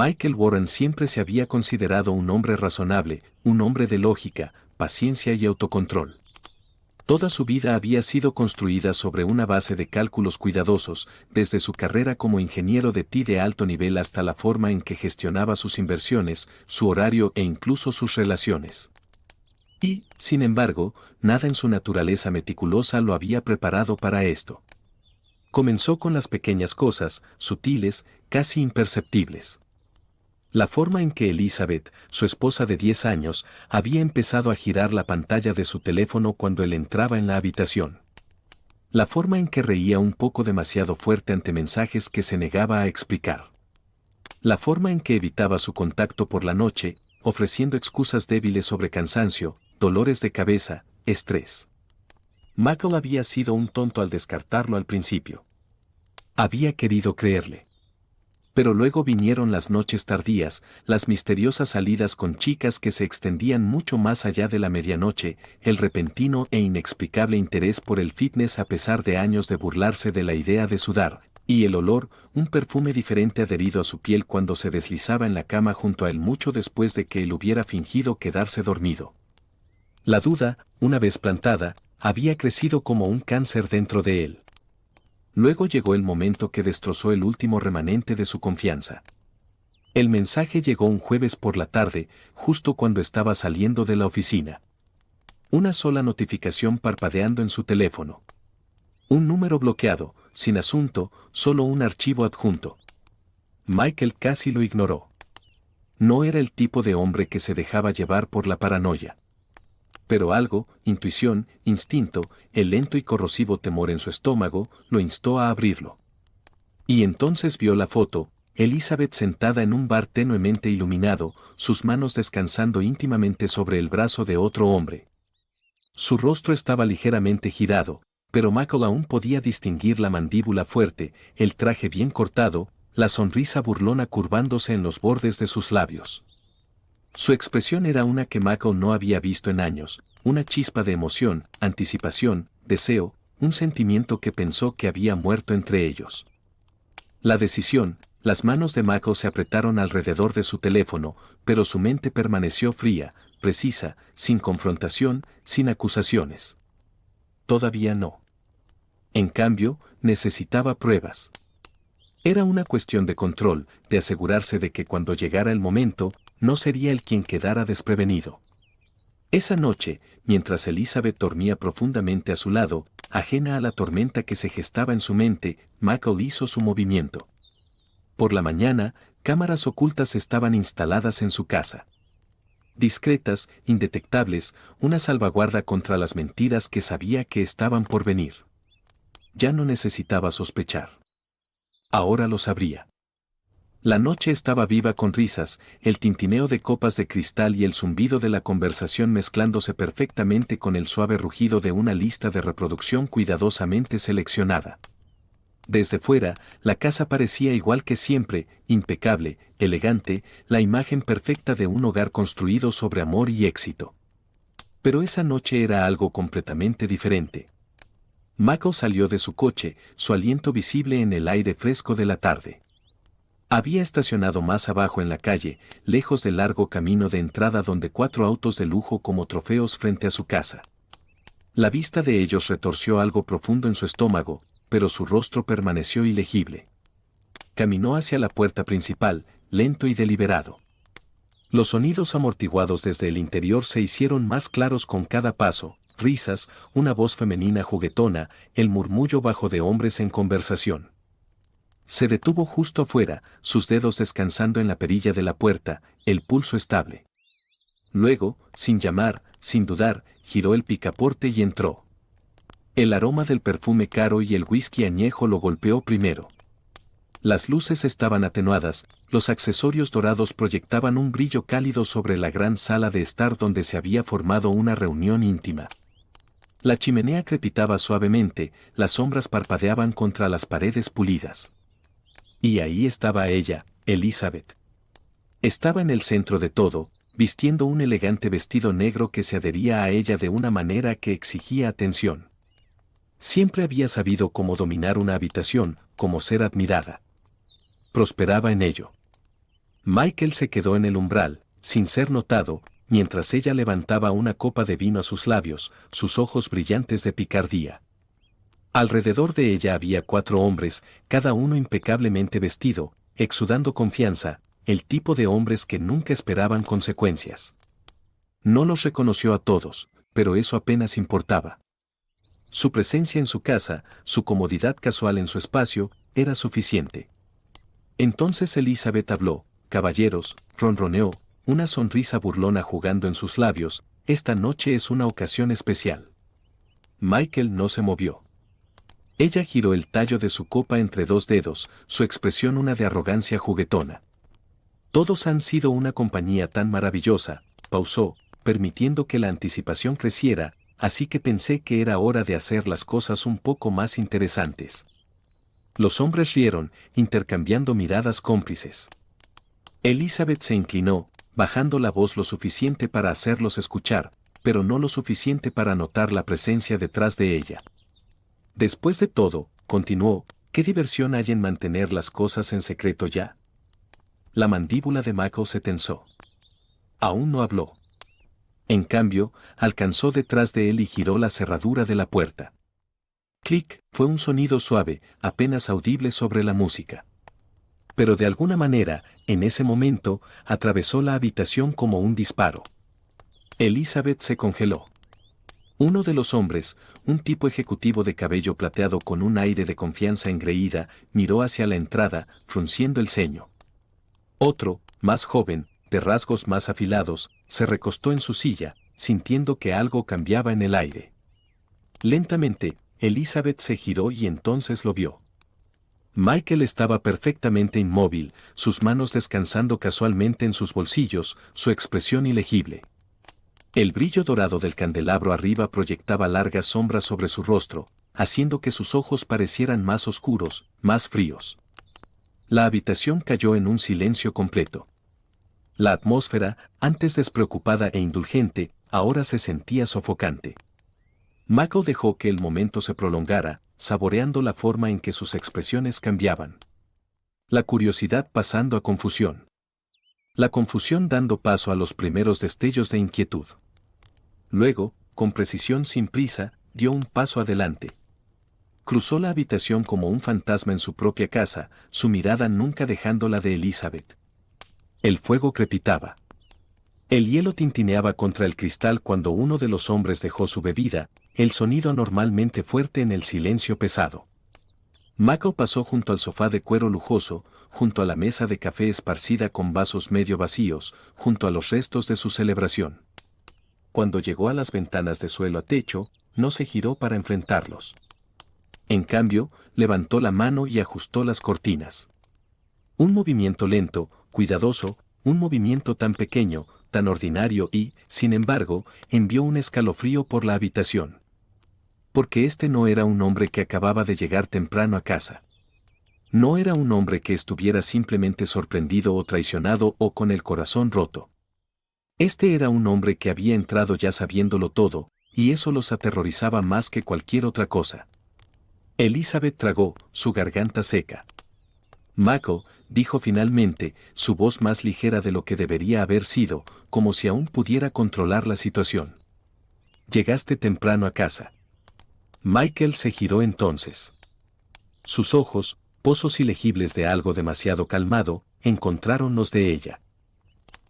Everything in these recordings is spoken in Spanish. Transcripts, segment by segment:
Michael Warren siempre se había considerado un hombre razonable, un hombre de lógica, paciencia y autocontrol. Toda su vida había sido construida sobre una base de cálculos cuidadosos, desde su carrera como ingeniero de TI de alto nivel hasta la forma en que gestionaba sus inversiones, su horario e incluso sus relaciones. Y, sin embargo, nada en su naturaleza meticulosa lo había preparado para esto. Comenzó con las pequeñas cosas, sutiles, casi imperceptibles. La forma en que Elizabeth, su esposa de 10 años, había empezado a girar la pantalla de su teléfono cuando él entraba en la habitación. La forma en que reía un poco demasiado fuerte ante mensajes que se negaba a explicar. La forma en que evitaba su contacto por la noche, ofreciendo excusas débiles sobre cansancio, dolores de cabeza, estrés. Michael había sido un tonto al descartarlo al principio. Había querido creerle. Pero luego vinieron las noches tardías, las misteriosas salidas con chicas que se extendían mucho más allá de la medianoche, el repentino e inexplicable interés por el fitness a pesar de años de burlarse de la idea de sudar, y el olor, un perfume diferente adherido a su piel cuando se deslizaba en la cama junto a él mucho después de que él hubiera fingido quedarse dormido. La duda, una vez plantada, había crecido como un cáncer dentro de él. Luego llegó el momento que destrozó el último remanente de su confianza. El mensaje llegó un jueves por la tarde, justo cuando estaba saliendo de la oficina. Una sola notificación parpadeando en su teléfono. Un número bloqueado, sin asunto, solo un archivo adjunto. Michael casi lo ignoró. No era el tipo de hombre que se dejaba llevar por la paranoia. Pero algo, intuición, instinto, el lento y corrosivo temor en su estómago, lo instó a abrirlo. Y entonces vio la foto, Elizabeth sentada en un bar tenuemente iluminado, sus manos descansando íntimamente sobre el brazo de otro hombre. Su rostro estaba ligeramente girado, pero Michael aún podía distinguir la mandíbula fuerte, el traje bien cortado, la sonrisa burlona curvándose en los bordes de sus labios. Su expresión era una que Michael no había visto en años, una chispa de emoción, anticipación, deseo, un sentimiento que pensó que había muerto entre ellos. La decisión, las manos de Michael se apretaron alrededor de su teléfono, pero su mente permaneció fría, precisa, sin confrontación, sin acusaciones. Todavía no. En cambio, necesitaba pruebas. Era una cuestión de control, de asegurarse de que cuando llegara el momento, no sería él quien quedara desprevenido. Esa noche, mientras Elizabeth dormía profundamente a su lado, ajena a la tormenta que se gestaba en su mente, Michael hizo su movimiento. Por la mañana, cámaras ocultas estaban instaladas en su casa. Discretas, indetectables, una salvaguarda contra las mentiras que sabía que estaban por venir. Ya no necesitaba sospechar. Ahora lo sabría. La noche estaba viva con risas, el tintineo de copas de cristal y el zumbido de la conversación mezclándose perfectamente con el suave rugido de una lista de reproducción cuidadosamente seleccionada. Desde fuera, la casa parecía igual que siempre, impecable, elegante, la imagen perfecta de un hogar construido sobre amor y éxito. Pero esa noche era algo completamente diferente. Michael salió de su coche, su aliento visible en el aire fresco de la tarde. Había estacionado más abajo en la calle, lejos del largo camino de entrada donde 4 autos de lujo como trofeos frente a su casa. La vista de ellos retorció algo profundo en su estómago, pero su rostro permaneció ilegible. Caminó hacia la puerta principal, lento y deliberado. Los sonidos amortiguados desde el interior se hicieron más claros con cada paso, risas, una voz femenina juguetona, el murmullo bajo de hombres en conversación. Se detuvo justo afuera, sus dedos descansando en la perilla de la puerta, el pulso estable. Luego, sin llamar, sin dudar, giró el picaporte y entró. El aroma del perfume caro y el whisky añejo lo golpeó primero. Las luces estaban atenuadas, los accesorios dorados proyectaban un brillo cálido sobre la gran sala de estar donde se había formado una reunión íntima. La chimenea crepitaba suavemente, las sombras parpadeaban contra las paredes pulidas. Y ahí estaba ella, Elizabeth. Estaba en el centro de todo, vistiendo un elegante vestido negro que se adhería a ella de una manera que exigía atención. Siempre había sabido cómo dominar una habitación, cómo ser admirada. Prosperaba en ello. Michael se quedó en el umbral, sin ser notado, mientras ella levantaba una copa de vino a sus labios, sus ojos brillantes de picardía. Alrededor de ella había 4 hombres, cada uno impecablemente vestido, exudando confianza, el tipo de hombres que nunca esperaban consecuencias. No los reconoció a todos, pero eso apenas importaba. Su presencia en su casa, su comodidad casual en su espacio, era suficiente. Entonces Elizabeth habló: caballeros, ronroneó, una sonrisa burlona jugando en sus labios, esta noche es una ocasión especial. Michael no se movió. Ella giró el tallo de su copa entre 2 dedos, su expresión una de arrogancia juguetona. Todos han sido una compañía tan maravillosa, pausó, permitiendo que la anticipación creciera, así que pensé que era hora de hacer las cosas un poco más interesantes. Los hombres rieron, intercambiando miradas cómplices. Elizabeth se inclinó, bajando la voz lo suficiente para hacerlos escuchar, pero no lo suficiente para notar la presencia detrás de ella. Después de todo, continuó, ¿qué diversión hay en mantener las cosas en secreto ya? La mandíbula de Michael se tensó. Aún no habló. En cambio, alcanzó detrás de él y giró la cerradura de la puerta. Clic, fue un sonido suave, apenas audible sobre la música. Pero de alguna manera, en ese momento, atravesó la habitación como un disparo. Elizabeth se congeló. Uno de los hombres, un tipo ejecutivo de cabello plateado con un aire de confianza engreída, miró hacia la entrada, frunciendo el ceño. Otro, más joven, de rasgos más afilados, se recostó en su silla, sintiendo que algo cambiaba en el aire. Lentamente, Elizabeth se giró y entonces lo vio. Michael estaba perfectamente inmóvil, sus manos descansando casualmente en sus bolsillos, su expresión ilegible. El brillo dorado del candelabro arriba proyectaba largas sombras sobre su rostro, haciendo que sus ojos parecieran más oscuros, más fríos. La habitación cayó en un silencio completo. La atmósfera, antes despreocupada e indulgente, ahora se sentía sofocante. Michael dejó que el momento se prolongara, saboreando la forma en que sus expresiones cambiaban. La curiosidad pasando a confusión. La confusión dando paso a los primeros destellos de inquietud. Luego, con precisión sin prisa, dio un paso adelante. Cruzó la habitación como un fantasma en su propia casa, su mirada nunca dejando la de Elizabeth. El fuego crepitaba. El hielo tintineaba contra el cristal cuando uno de los hombres dejó su bebida, el sonido anormalmente fuerte en el silencio pesado. Michael pasó junto al sofá de cuero lujoso, junto a la mesa de café esparcida con vasos medio vacíos, junto a los restos de su celebración. Cuando llegó a las ventanas de suelo a techo, no se giró para enfrentarlos. En cambio, levantó la mano y ajustó las cortinas. Un movimiento lento, cuidadoso, un movimiento tan pequeño, tan ordinario y, sin embargo, envió un escalofrío por la habitación. Porque este no era un hombre que acababa de llegar temprano a casa. No era un hombre que estuviera simplemente sorprendido o traicionado o con el corazón roto. Este era un hombre que había entrado ya sabiéndolo todo, y eso los aterrorizaba más que cualquier otra cosa. Elizabeth tragó, su garganta seca. Michael, dijo finalmente, su voz más ligera de lo que debería haber sido, como si aún pudiera controlar la situación. Llegaste temprano a casa. Michael se giró entonces. Sus ojos, pozos ilegibles de algo demasiado calmado, encontraron los de ella.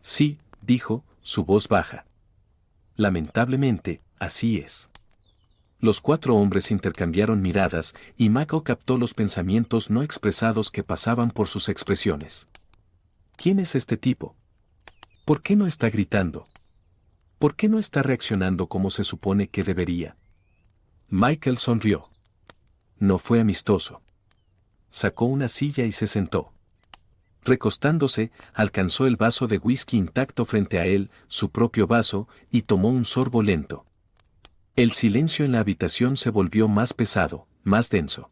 Sí, dijo, su voz baja. Lamentablemente, así es. Los 4 hombres intercambiaron miradas y Michael captó los pensamientos no expresados que pasaban por sus expresiones. ¿Quién es este tipo? ¿Por qué no está gritando? ¿Por qué no está reaccionando como se supone que debería? Michael sonrió. No fue amistoso. Sacó una silla y se sentó. Recostándose, alcanzó el vaso de whisky intacto frente a él, su propio vaso, y tomó un sorbo lento. El silencio en la habitación se volvió más pesado, más denso.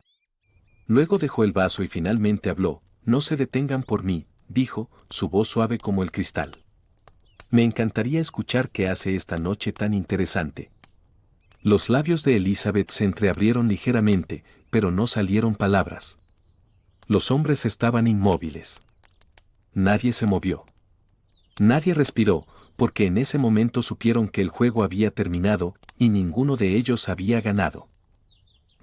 Luego dejó el vaso y finalmente habló. No se detengan por mí, dijo, su voz suave como el cristal. Me encantaría escuchar qué hace esta noche tan interesante. Los labios de Elizabeth se entreabrieron ligeramente, pero no salieron palabras. Los hombres estaban inmóviles. Nadie se movió. Nadie respiró, porque en ese momento supieron que el juego había terminado, y ninguno de ellos había ganado.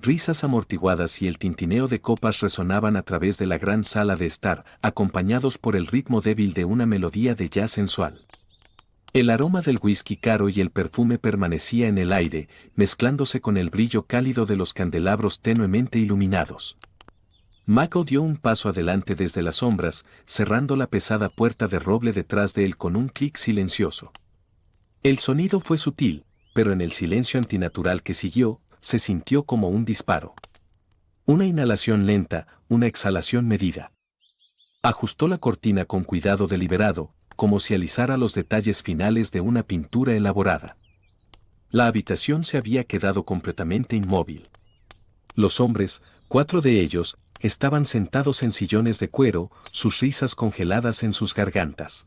Risas amortiguadas y el tintineo de copas resonaban a través de la gran sala de estar, acompañados por el ritmo débil de una melodía de jazz sensual. El aroma del whisky caro y el perfume permanecía en el aire, mezclándose con el brillo cálido de los candelabros tenuemente iluminados. Michael dio un paso adelante desde las sombras, cerrando la pesada puerta de roble detrás de él con un clic silencioso. El sonido fue sutil, pero en el silencio antinatural que siguió, se sintió como un disparo. Una inhalación lenta, una exhalación medida. Ajustó la cortina con cuidado deliberado, como si alisara los detalles finales de una pintura elaborada. La habitación se había quedado completamente inmóvil. Los hombres, 4 de ellos, estaban sentados en sillones de cuero, sus risas congeladas en sus gargantas.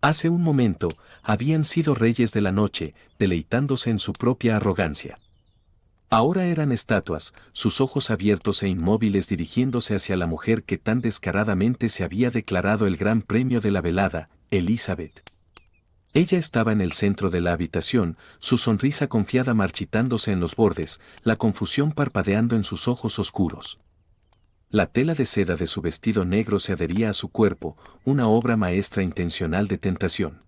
Hace un momento, habían sido reyes de la noche, deleitándose en su propia arrogancia. Ahora eran estatuas, sus ojos abiertos e inmóviles dirigiéndose hacia la mujer que tan descaradamente se había declarado el gran premio de la velada, Elizabeth. Ella estaba en el centro de la habitación, su sonrisa confiada marchitándose en los bordes, la confusión parpadeando en sus ojos oscuros. La tela de seda de su vestido negro se adhería a su cuerpo, una obra maestra intencional de tentación.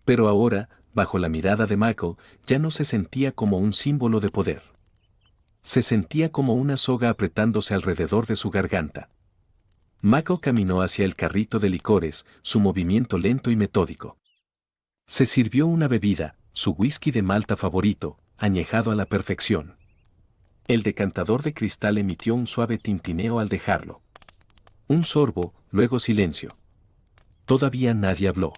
Pero ahora, bajo la mirada de Michael, ya no se sentía como un símbolo de poder. Se sentía como una soga apretándose alrededor de su garganta. Michael caminó hacia el carrito de licores, su movimiento lento y metódico. Se sirvió una bebida, su whisky de malta favorito, añejado a la perfección. El decantador de cristal emitió un suave tintineo al dejarlo. Un sorbo, luego silencio. Todavía nadie habló.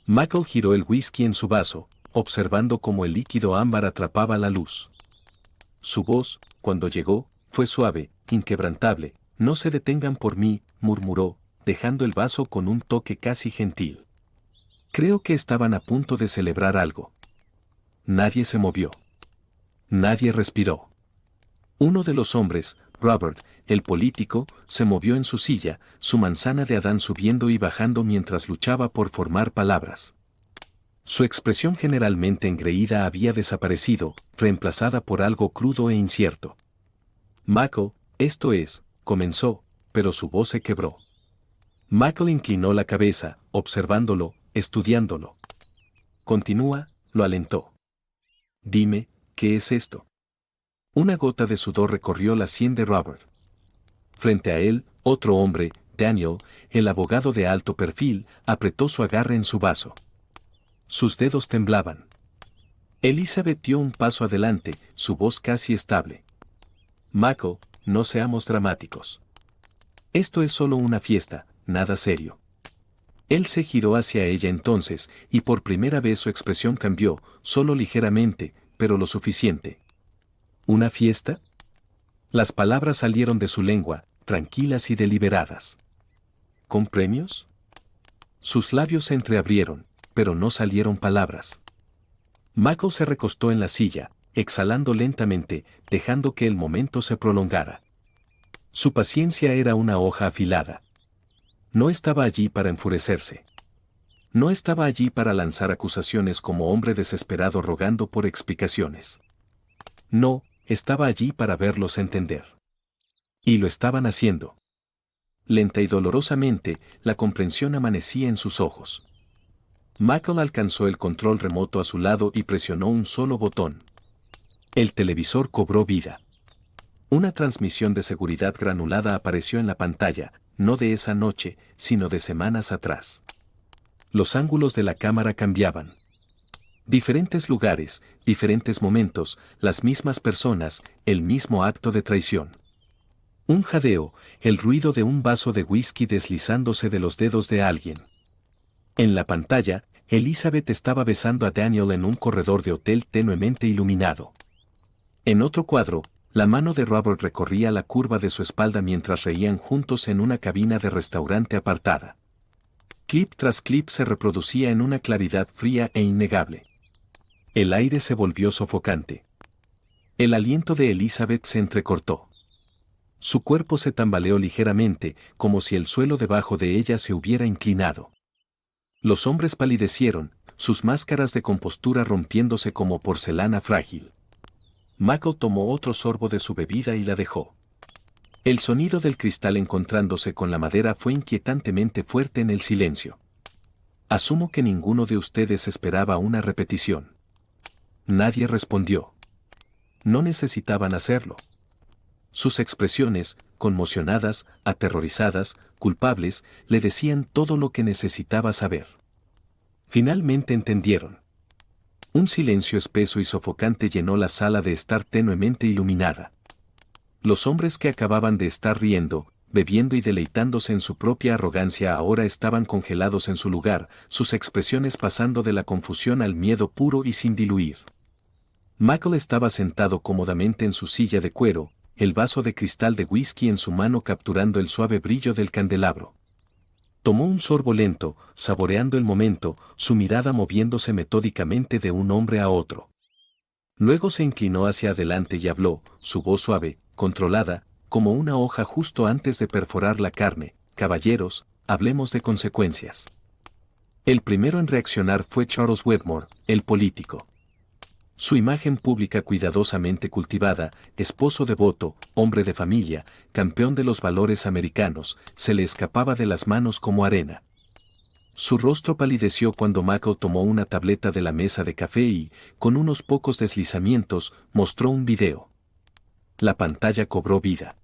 Michael giró el whisky en su vaso, observando cómo el líquido ámbar atrapaba la luz. Su voz, cuando llegó, fue suave, inquebrantable. «No se detengan por mí», murmuró, dejando el vaso con un toque casi gentil. Creo que estaban a punto de celebrar algo. Nadie se movió. Nadie respiró. Uno de los hombres, Robert, el político, se movió en su silla, su manzana de Adán subiendo y bajando mientras luchaba por formar palabras. Su expresión generalmente engreída había desaparecido, reemplazada por algo crudo e incierto. «Michael, esto es», comenzó, pero su voz se quebró. Michael inclinó la cabeza, observándolo, estudiándolo. «Continúa», lo alentó. «Dime, ¿qué es esto?». Una gota de sudor recorrió la sien de Robert. Frente a él, otro hombre, Daniel, el abogado de alto perfil, apretó su agarre en su vaso. Sus dedos temblaban. Elizabeth dio un paso adelante, su voz casi estable. «Michael, no seamos dramáticos. Esto es solo una fiesta, nada serio». Él se giró hacia ella entonces, y por primera vez su expresión cambió, solo ligeramente, pero lo suficiente. ¿Una fiesta? Las palabras salieron de su lengua, tranquilas y deliberadas. ¿Con premios? Sus labios se entreabrieron, pero no salieron palabras. Michael se recostó en la silla, exhalando lentamente, dejando que el momento se prolongara. Su paciencia era una hoja afilada. No estaba allí para enfurecerse. No estaba allí para lanzar acusaciones como hombre desesperado rogando por explicaciones. No, estaba allí para verlos entender. Y lo estaban haciendo. Lenta y dolorosamente, la comprensión amanecía en sus ojos. Michael alcanzó el control remoto a su lado y presionó un solo botón. El televisor cobró vida. Una transmisión de seguridad granulada apareció en la pantalla, no de esa noche, sino de semanas atrás. Los ángulos de la cámara cambiaban. Diferentes lugares, diferentes momentos, las mismas personas, el mismo acto de traición. Un jadeo, el ruido de un vaso de whisky deslizándose de los dedos de alguien. En la pantalla, Elizabeth estaba besando a Daniel en un corredor de hotel tenuemente iluminado. En otro cuadro, la mano de Robert recorría la curva de su espalda mientras reían juntos en una cabina de restaurante apartada. Clip tras clip se reproducía en una claridad fría e innegable. El aire se volvió sofocante. El aliento de Elizabeth se entrecortó. Su cuerpo se tambaleó ligeramente, como si el suelo debajo de ella se hubiera inclinado. Los hombres palidecieron, sus máscaras de compostura rompiéndose como porcelana frágil. Mako tomó otro sorbo de su bebida y la dejó. El sonido del cristal encontrándose con la madera fue inquietantemente fuerte en el silencio. Asumo que ninguno de ustedes esperaba una repetición. Nadie respondió. No necesitaban hacerlo. Sus expresiones, conmocionadas, aterrorizadas, culpables, le decían todo lo que necesitaba saber. Finalmente entendieron. Un silencio espeso y sofocante llenó la sala de estar tenuemente iluminada. Los hombres que acababan de estar riendo, bebiendo y deleitándose en su propia arrogancia ahora estaban congelados en su lugar, sus expresiones pasando de la confusión al miedo puro y sin diluir. Michael estaba sentado cómodamente en su silla de cuero, el vaso de cristal de whisky en su mano capturando el suave brillo del candelabro. Tomó un sorbo lento, saboreando el momento, su mirada moviéndose metódicamente de un hombre a otro. Luego se inclinó hacia adelante y habló, su voz suave, controlada, como una hoja justo antes de perforar la carne. Caballeros, hablemos de consecuencias. El primero en reaccionar fue Charles Wedmore, el político. Su imagen pública cuidadosamente cultivada, esposo devoto, hombre de familia, campeón de los valores americanos, se le escapaba de las manos como arena. Su rostro palideció cuando Mako tomó una tableta de la mesa de café y, con unos pocos deslizamientos, mostró un video. La pantalla cobró vida.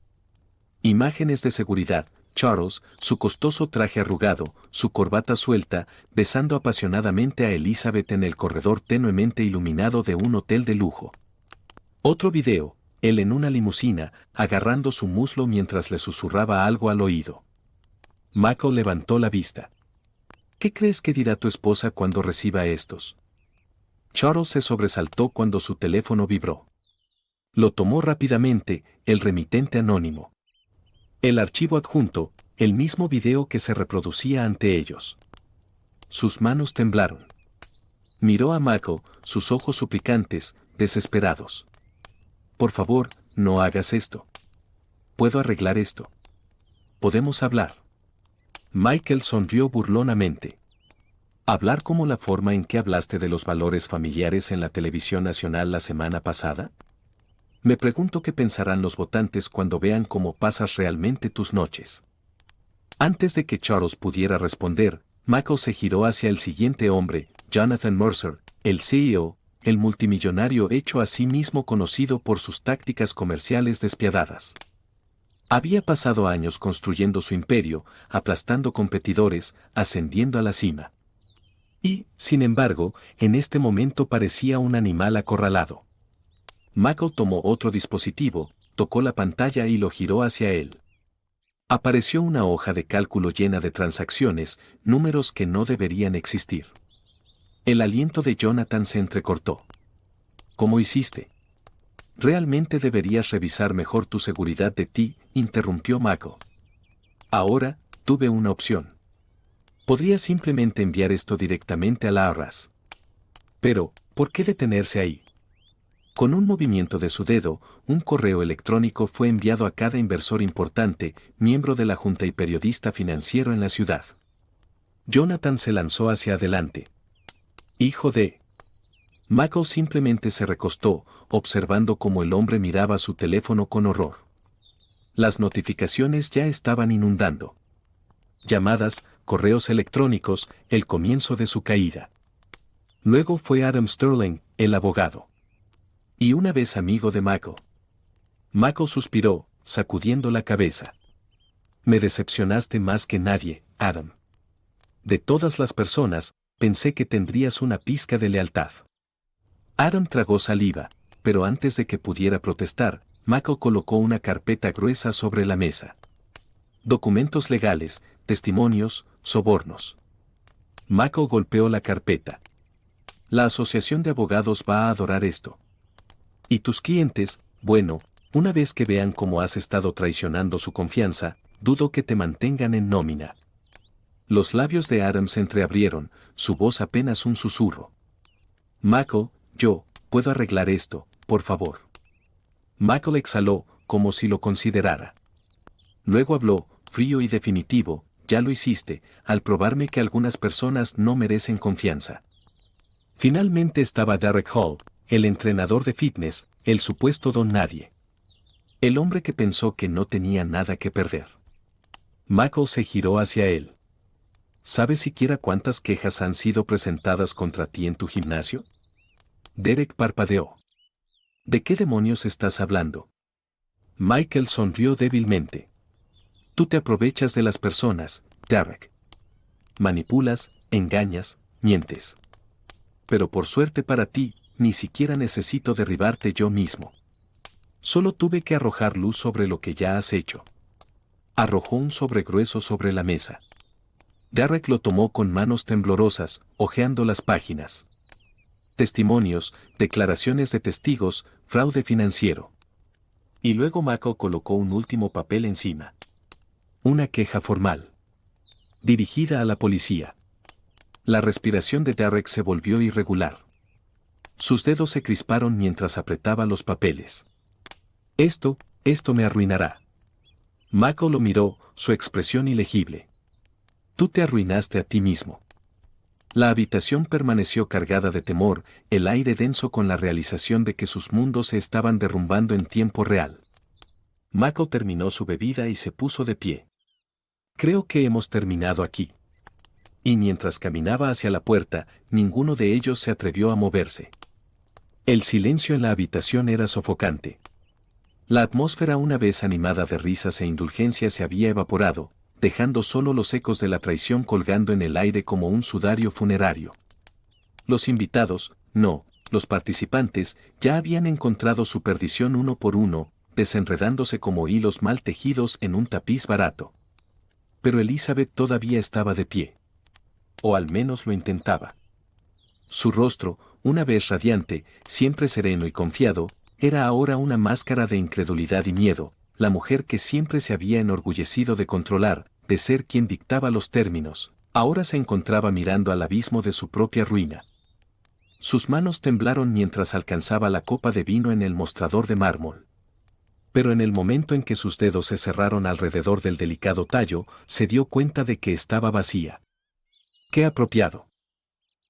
Imágenes de seguridad, Charles, su costoso traje arrugado, su corbata suelta, besando apasionadamente a Elizabeth en el corredor tenuemente iluminado de un hotel de lujo. Otro video, él en una limusina, agarrando su muslo mientras le susurraba algo al oído. Mako levantó la vista. ¿Qué crees que dirá tu esposa cuando reciba estos? Charles se sobresaltó cuando su teléfono vibró. Lo tomó rápidamente, el remitente anónimo. El archivo adjunto, el mismo video que se reproducía ante ellos. Sus manos temblaron. Miró a Mako, sus ojos suplicantes, desesperados. Por favor, no hagas esto. Puedo arreglar esto. Podemos hablar. Michael sonrió burlonamente. ¿Hablar como la forma en que hablaste de los valores familiares en la televisión nacional la semana pasada? Me pregunto qué pensarán los votantes cuando vean cómo pasas realmente tus noches. Antes de que Charles pudiera responder, Michael se giró hacia el siguiente hombre, Jonathan Mercer, el CEO, el multimillonario hecho a sí mismo conocido por sus tácticas comerciales despiadadas. Había pasado años construyendo su imperio, aplastando competidores, ascendiendo a la cima. Y, sin embargo, en este momento parecía un animal acorralado. Mako tomó otro dispositivo, tocó la pantalla y lo giró hacia él. Apareció una hoja de cálculo llena de transacciones, números que no deberían existir. El aliento de Jonathan se entrecortó. ¿Cómo hiciste? Realmente deberías revisar mejor tu seguridad de ti, interrumpió Mako. Ahora, tuve una opción. Podría simplemente enviar esto directamente a la ARRAS. Pero, ¿por qué detenerse ahí? Con un movimiento de su dedo, un correo electrónico fue enviado a cada inversor importante, miembro de la Junta y periodista financiero en la ciudad. Jonathan se lanzó hacia adelante. Hijo de... Michael simplemente se recostó, observando cómo el hombre miraba su teléfono con horror. Las notificaciones ya estaban inundando. Llamadas, correos electrónicos, el comienzo de su caída. Luego fue Adam Sterling, el abogado. Y una vez amigo de Mako. Mako suspiró, sacudiendo la cabeza. Me decepcionaste más que nadie, Adam. De todas las personas, pensé que tendrías una pizca de lealtad. Adam tragó saliva, pero antes de que pudiera protestar, Mako colocó una carpeta gruesa sobre la mesa. Documentos legales, testimonios, sobornos. Mako golpeó la carpeta. La asociación de abogados va a adorar esto. Y tus clientes, bueno, una vez que vean cómo has estado traicionando su confianza, dudo que te mantengan en nómina. Los labios de Adam se entreabrieron, su voz apenas un susurro. Mako, yo, puedo arreglar esto, por favor. Mako exhaló, como si lo considerara. Luego habló, frío y definitivo, ya lo hiciste, al probarme que algunas personas no merecen confianza. Finalmente estaba Derek Hall, el entrenador de fitness, el supuesto don nadie. El hombre que pensó que no tenía nada que perder. Michael se giró hacia él. ¿Sabes siquiera cuántas quejas han sido presentadas contra ti en tu gimnasio? Derek parpadeó. ¿De qué demonios estás hablando? Michael sonrió débilmente. Tú te aprovechas de las personas, Derek. Manipulas, engañas, mientes. Pero por suerte para ti, ni siquiera necesito derribarte yo mismo. Solo tuve que arrojar luz sobre lo que ya has hecho. Arrojó un sobre grueso sobre la mesa. Derek lo tomó con manos temblorosas, hojeando las páginas. Testimonios, declaraciones de testigos, fraude financiero. Y luego Michael colocó un último papel encima. Una queja formal. Dirigida a la policía. La respiración de Derek se volvió irregular. Sus dedos se crisparon mientras apretaba los papeles. Esto me arruinará. Michael lo miró, su expresión ilegible. Tú te arruinaste a ti mismo. La habitación permaneció cargada de temor, el aire denso con la realización de que sus mundos se estaban derrumbando en tiempo real. Michael terminó su bebida y se puso de pie. Creo que hemos terminado aquí. Y mientras caminaba hacia la puerta, ninguno de ellos se atrevió a moverse. El silencio en la habitación era sofocante. La atmósfera una vez animada de risas e indulgencia se había evaporado, dejando solo los ecos de la traición colgando en el aire como un sudario funerario. Los invitados, no, los participantes, ya habían encontrado su perdición uno por uno, desenredándose como hilos mal tejidos en un tapiz barato. Pero Elizabeth todavía estaba de pie. O al menos lo intentaba. Su rostro, una vez radiante, siempre sereno y confiado, era ahora una máscara de incredulidad y miedo, la mujer que siempre se había enorgullecido de controlar, de ser quien dictaba los términos, ahora se encontraba mirando al abismo de su propia ruina. Sus manos temblaron mientras alcanzaba la copa de vino en el mostrador de mármol. Pero en el momento en que sus dedos se cerraron alrededor del delicado tallo, se dio cuenta de que estaba vacía. ¡Qué apropiado!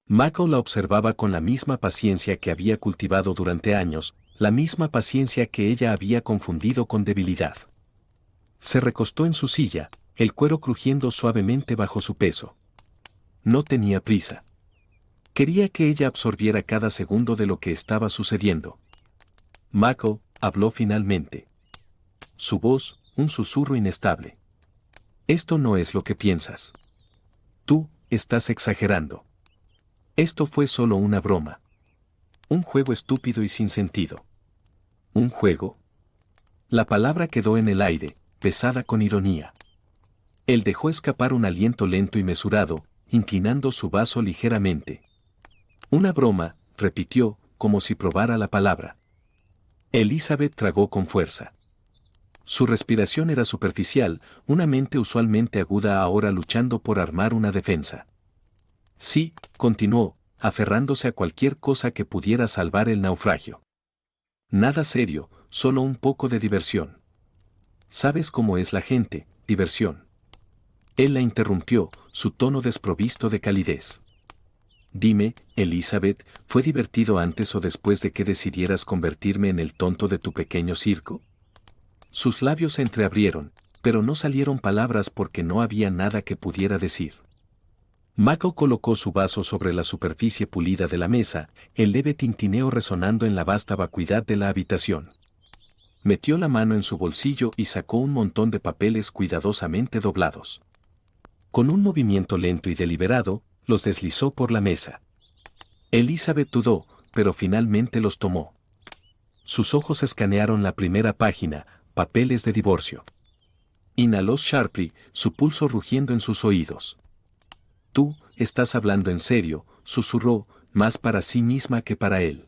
Michael la observaba con la misma paciencia que había cultivado durante años, la misma paciencia que ella había confundido con debilidad. Se recostó en su silla, el cuero crujiendo suavemente bajo su peso. No tenía prisa. Quería que ella absorbiera cada segundo de lo que estaba sucediendo. Michael habló finalmente. Su voz, un susurro inestable. Esto no es lo que piensas. Tú estás exagerando. Esto fue solo una broma. Un juego estúpido y sin sentido. ¿Un juego? La palabra quedó en el aire, pesada con ironía. Él dejó escapar un aliento lento y mesurado, inclinando su vaso ligeramente. Una broma, repitió, como si probara la palabra. Elizabeth tragó con fuerza. Su respiración era superficial, una mente usualmente aguda ahora luchando por armar una defensa. Sí, continuó, aferrándose a cualquier cosa que pudiera salvar el naufragio. Nada serio, solo un poco de diversión. ¿Sabes cómo es la gente? Diversión. Él la interrumpió, su tono desprovisto de calidez. Dime, Elizabeth, ¿fue divertido antes o después de que decidieras convertirme en el tonto de tu pequeño circo? Sus labios se entreabrieron, pero no salieron palabras porque no había nada que pudiera decir. Michael colocó su vaso sobre la superficie pulida de la mesa, el leve tintineo resonando en la vasta vacuidad de la habitación. Metió la mano en su bolsillo y sacó un montón de papeles cuidadosamente doblados. Con un movimiento lento y deliberado, los deslizó por la mesa. Elizabeth dudó, pero finalmente los tomó. Sus ojos escanearon la primera página, papeles de divorcio. Inhaló Sharply, su pulso rugiendo en sus oídos. Tú, estás hablando en serio, susurró, más para sí misma que para él.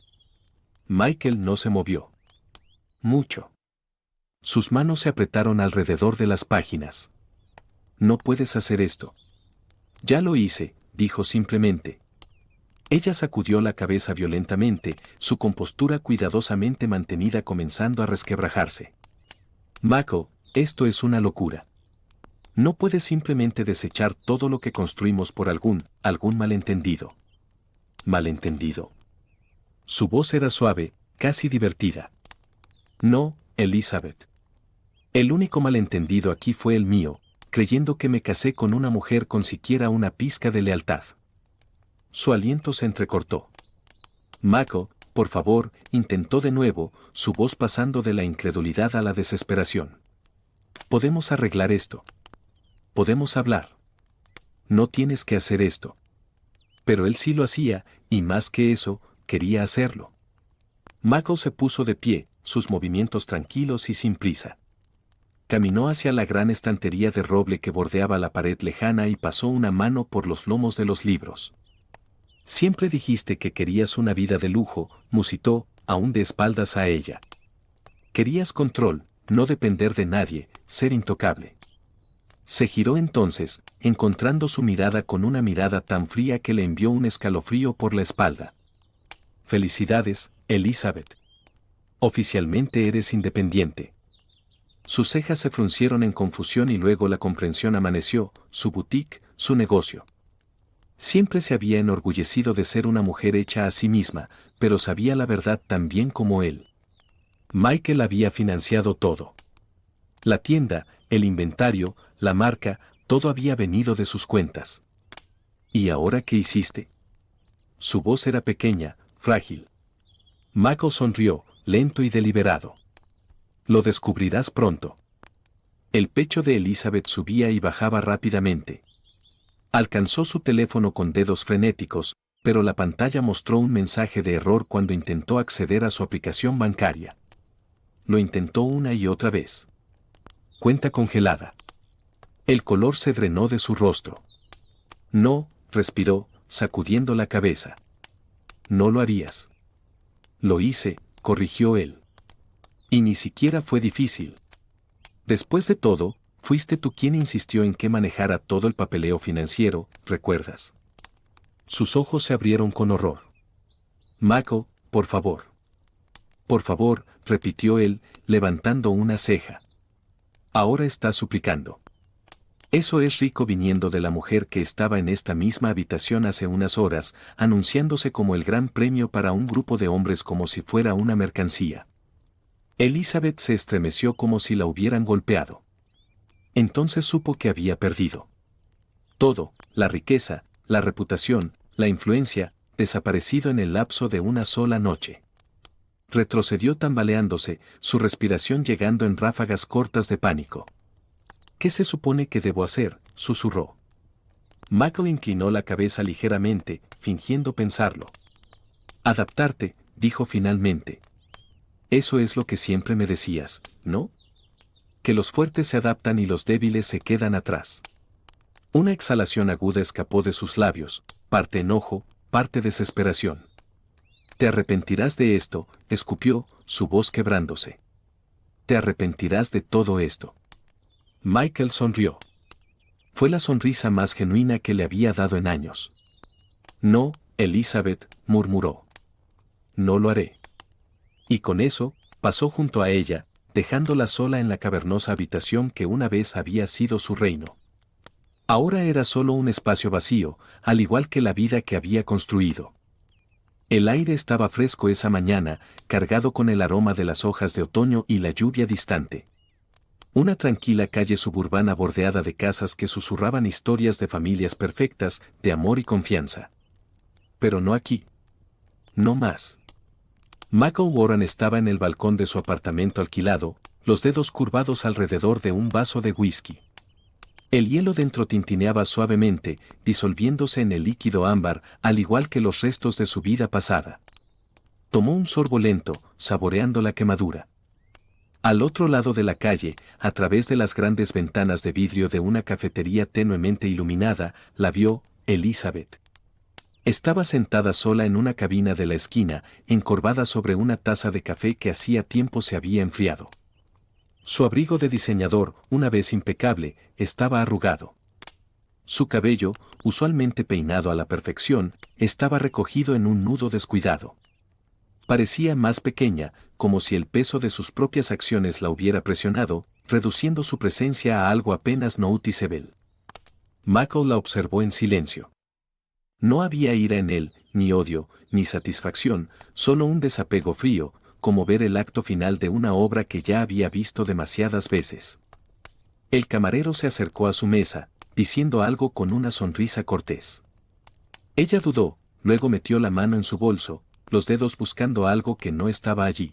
Michael no se movió. Mucho. Sus manos se apretaron alrededor de las páginas. No puedes hacer esto. Ya lo hice, dijo simplemente. Ella sacudió la cabeza violentamente, su compostura cuidadosamente mantenida comenzando a resquebrajarse. Michael, Esto es una locura. No puedes simplemente desechar todo lo que construimos por algún malentendido. ¿Malentendido? Su voz era suave, casi divertida. No, Elizabeth. El único malentendido aquí fue el mío, creyendo que me casé con una mujer con siquiera una pizca de lealtad. Su aliento se entrecortó. Mako, por favor, intentó de nuevo, su voz pasando de la incredulidad a la desesperación. Podemos arreglar esto. Podemos hablar. No tienes que hacer esto. Pero él sí lo hacía, y más que eso, quería hacerlo. Mako se puso de pie, sus movimientos tranquilos y sin prisa. Caminó hacia la gran estantería de roble que bordeaba la pared lejana y pasó una mano por los lomos de los libros. Siempre dijiste que querías una vida de lujo, musitó, aún de espaldas a ella. Querías control, no depender de nadie, ser intocable. Se giró entonces, encontrando su mirada con una mirada tan fría que le envió un escalofrío por la espalda. Felicidades, Elizabeth. Oficialmente eres independiente. Sus cejas se fruncieron en confusión y luego la comprensión amaneció, su boutique, su negocio. Siempre se había enorgullecido de ser una mujer hecha a sí misma, pero sabía la verdad tan bien como él. Michael había financiado todo. La tienda, el inventario, la marca, todo había venido de sus cuentas. ¿Y ahora qué hiciste? Su voz era pequeña, frágil. Mako sonrió, lento y deliberado. Lo descubrirás pronto. El pecho de Elizabeth subía y bajaba rápidamente. Alcanzó su teléfono con dedos frenéticos, pero la pantalla mostró un mensaje de error cuando intentó acceder a su aplicación bancaria. Lo intentó una y otra vez. Cuenta congelada. El color se drenó de su rostro. No, respiró, sacudiendo la cabeza. No lo harías. Lo hice, corrigió él. Y ni siquiera fue difícil. Después de todo, fuiste tú quien insistió en que manejara todo el papeleo financiero, ¿recuerdas? Sus ojos se abrieron con horror. Mako, por favor. Por favor, repitió él, levantando una ceja. Ahora estás suplicando. Eso es rico viniendo de la mujer que estaba en esta misma habitación hace unas horas, anunciándose como el gran premio para un grupo de hombres como si fuera una mercancía. Elizabeth se estremeció como si la hubieran golpeado. Entonces supo que había perdido. Todo, la riqueza, la reputación, la influencia, desaparecido en el lapso de una sola noche. Retrocedió tambaleándose, su respiración llegando en ráfagas cortas de pánico. ¿Qué se supone que debo hacer?, susurró. Michael inclinó la cabeza ligeramente, fingiendo pensarlo. Adaptarte, dijo finalmente. Eso es lo que siempre me decías, ¿no? Que los fuertes se adaptan y los débiles se quedan atrás. Una exhalación aguda escapó de sus labios, parte enojo, parte desesperación. Te arrepentirás de esto, escupió, su voz quebrándose. Te arrepentirás de todo esto. Michael sonrió. Fue la sonrisa más genuina que le había dado en años. No, Elizabeth, murmuró. No lo haré. Y con eso, pasó junto a ella, dejándola sola en la cavernosa habitación que una vez había sido su reino. Ahora era solo un espacio vacío, al igual que la vida que había construido. El aire estaba fresco esa mañana, cargado con el aroma de las hojas de otoño y la lluvia distante. Una tranquila calle suburbana bordeada de casas que susurraban historias de familias perfectas, de amor y confianza. Pero no aquí. No más. Michael Warren estaba en el balcón de su apartamento alquilado, los dedos curvados alrededor de un vaso de whisky. El hielo dentro tintineaba suavemente, disolviéndose en el líquido ámbar, al igual que los restos de su vida pasada. Tomó un sorbo lento, saboreando la quemadura. Al otro lado de la calle, a través de las grandes ventanas de vidrio de una cafetería tenuemente iluminada, la vio Elizabeth. Estaba sentada sola en una cabina de la esquina, encorvada sobre una taza de café que hacía tiempo se había enfriado. Su abrigo de diseñador, una vez impecable, estaba arrugado. Su cabello, usualmente peinado a la perfección, estaba recogido en un nudo descuidado. Parecía más pequeña, como si el peso de sus propias acciones la hubiera presionado, reduciendo su presencia a algo apenas noticeable. Michael la observó en silencio. No había ira en él, ni odio, ni satisfacción, solo un desapego frío, como ver el acto final de una obra que ya había visto demasiadas veces. El camarero se acercó a su mesa, diciendo algo con una sonrisa cortés. Ella dudó, luego metió la mano en su bolso, los dedos buscando algo que no estaba allí.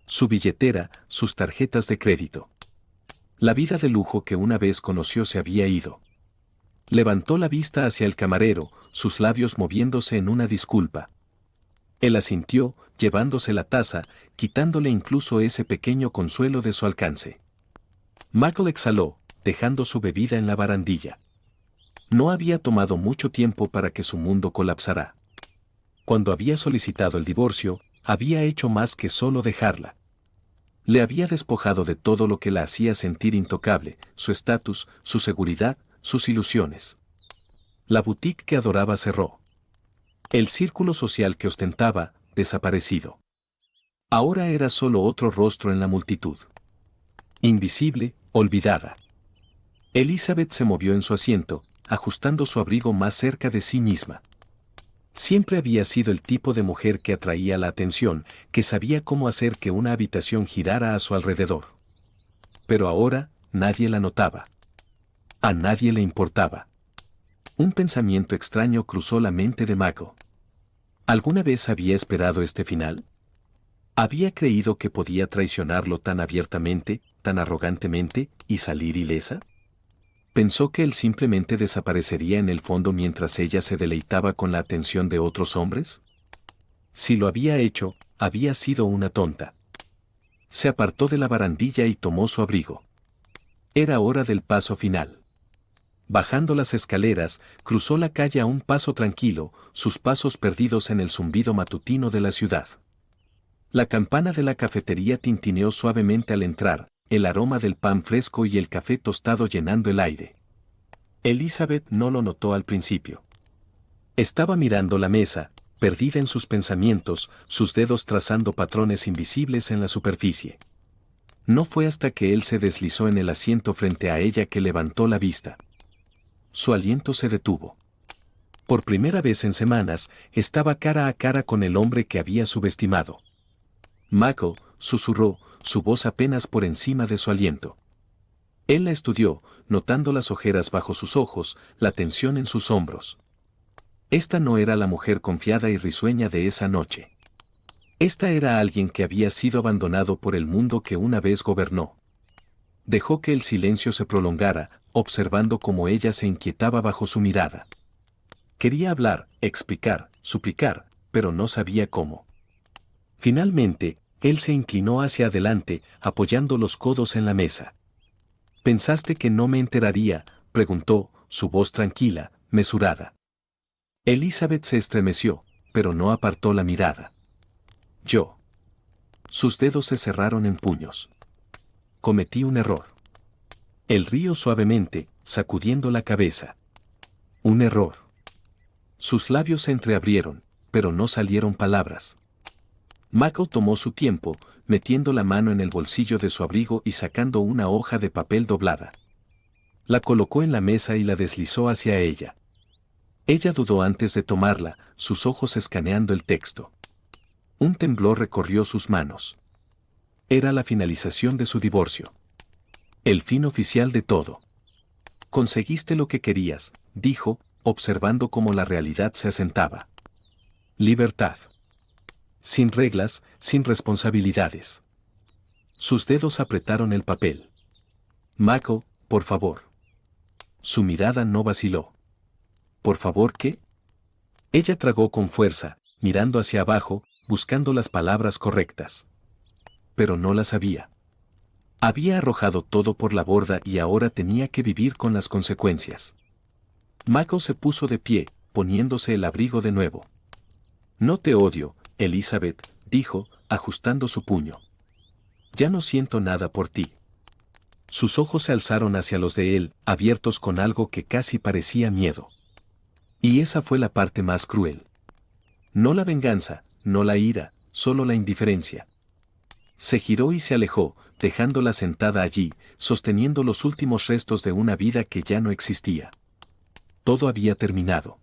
Su billetera, sus tarjetas de crédito. La vida de lujo que una vez conoció se había ido. Levantó la vista hacia el camarero, sus labios moviéndose en una disculpa. Él asintió, llevándose la taza, quitándole incluso ese pequeño consuelo de su alcance. Michael exhaló, dejando su bebida en la barandilla. No había tomado mucho tiempo para que su mundo colapsara. Cuando había solicitado el divorcio, había hecho más que solo dejarla. Le había despojado de todo lo que la hacía sentir intocable, su estatus, su seguridad, sus ilusiones. La boutique que adoraba cerró. El círculo social que ostentaba, desaparecido. Ahora era solo otro rostro en la multitud. Invisible, olvidada. Elizabeth se movió en su asiento, ajustando su abrigo más cerca de sí misma. Siempre había sido el tipo de mujer que atraía la atención, que sabía cómo hacer que una habitación girara a su alrededor. Pero ahora, nadie la notaba. A nadie le importaba. Un pensamiento extraño cruzó la mente de Michael. ¿Alguna vez había esperado este final? ¿Había creído que podía traicionarlo tan abiertamente, tan arrogantemente, y salir ilesa? ¿Pensó que él simplemente desaparecería en el fondo mientras ella se deleitaba con la atención de otros hombres? Si lo había hecho, había sido una tonta. Se apartó de la barandilla y tomó su abrigo. Era hora del paso final. Bajando las escaleras, cruzó la calle a un paso tranquilo, sus pasos perdidos en el zumbido matutino de la ciudad. La campana de la cafetería tintineó suavemente al entrar, el aroma del pan fresco y el café tostado llenando el aire. Elizabeth no lo notó al principio. Estaba mirando la mesa, perdida en sus pensamientos, sus dedos trazando patrones invisibles en la superficie. No fue hasta que él se deslizó en el asiento frente a ella que levantó la vista. Su aliento se detuvo. Por primera vez en semanas, estaba cara a cara con el hombre que había subestimado. Michael, susurró, su voz apenas por encima de su aliento. Él la estudió, notando las ojeras bajo sus ojos, la tensión en sus hombros. Esta no era la mujer confiada y risueña de esa noche. Esta era alguien que había sido abandonado por el mundo que una vez gobernó. Dejó que el silencio se prolongara, observando cómo ella se inquietaba bajo su mirada. Quería hablar, explicar, suplicar, pero no sabía cómo. Finalmente, él se inclinó hacia adelante, apoyando los codos en la mesa. ¿Pensaste que no me enteraría?, preguntó, su voz tranquila, mesurada. Elizabeth se estremeció, pero no apartó la mirada. Yo. Sus dedos se cerraron en puños. Cometí un error. Él rió suavemente, sacudiendo la cabeza. Un error. Sus labios se entreabrieron, pero no salieron palabras. Michael tomó su tiempo, metiendo la mano en el bolsillo de su abrigo y sacando una hoja de papel doblada. La colocó en la mesa y la deslizó hacia ella. Ella dudó antes de tomarla, sus ojos escaneando el texto. Un temblor recorrió sus manos. Era la finalización de su divorcio. El fin oficial de todo. Conseguiste lo que querías, dijo, observando cómo la realidad se asentaba. Libertad. Sin reglas, sin responsabilidades. Sus dedos apretaron el papel. Michael, por favor. Su mirada no vaciló. ¿Por favor qué? Ella tragó con fuerza, mirando hacia abajo, buscando las palabras correctas. Pero no las había. Había arrojado todo por la borda y ahora tenía que vivir con las consecuencias. Michael se puso de pie, poniéndose el abrigo de nuevo. No te odio, Elizabeth, dijo, ajustando su puño. Ya no siento nada por ti. Sus ojos se alzaron hacia los de él, abiertos con algo que casi parecía miedo. Y esa fue la parte más cruel. No la venganza, no la ira, solo la indiferencia. Se giró y se alejó, dejándola sentada allí, sosteniendo los últimos restos de una vida que ya no existía. Todo había terminado.